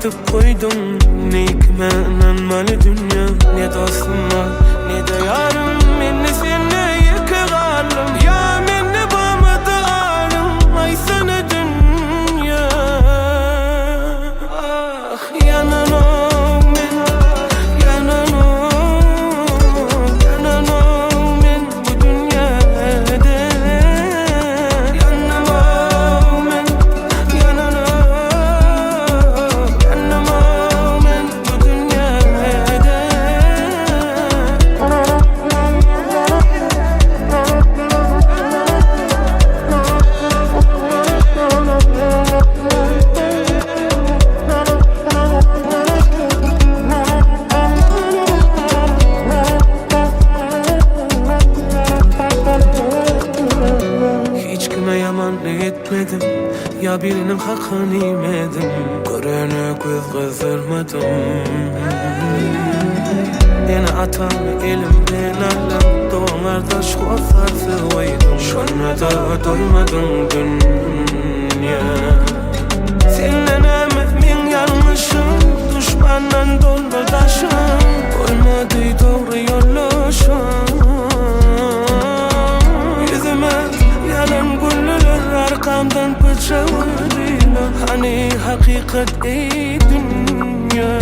Artık koydum ne hikmeten mali dünya. Ne dostum var ne de yarım. Minni seni yıkılarım ya minni bağmadı ağrım. Ay sana dünya. Ah yananım min, yananım, yananım min bu dünyada. Yananım min, yananım, yananım min bu dünyada. Hiç kime yamanlık etmedim, ya birinin hakkını yemedim. Görene göz kızdırmadım. Yine atamı elimden aldım. Doğumlarda şu asarsı koydum. Şuna da doymadım dünya. Seninle emeğimin yanlışım, düşmanla doldu taşım. Olmadı doğru yollaşım. Yüzüme yalan güllüler, arkamdan bıçak vurdular. Hani hakikat ey dünya.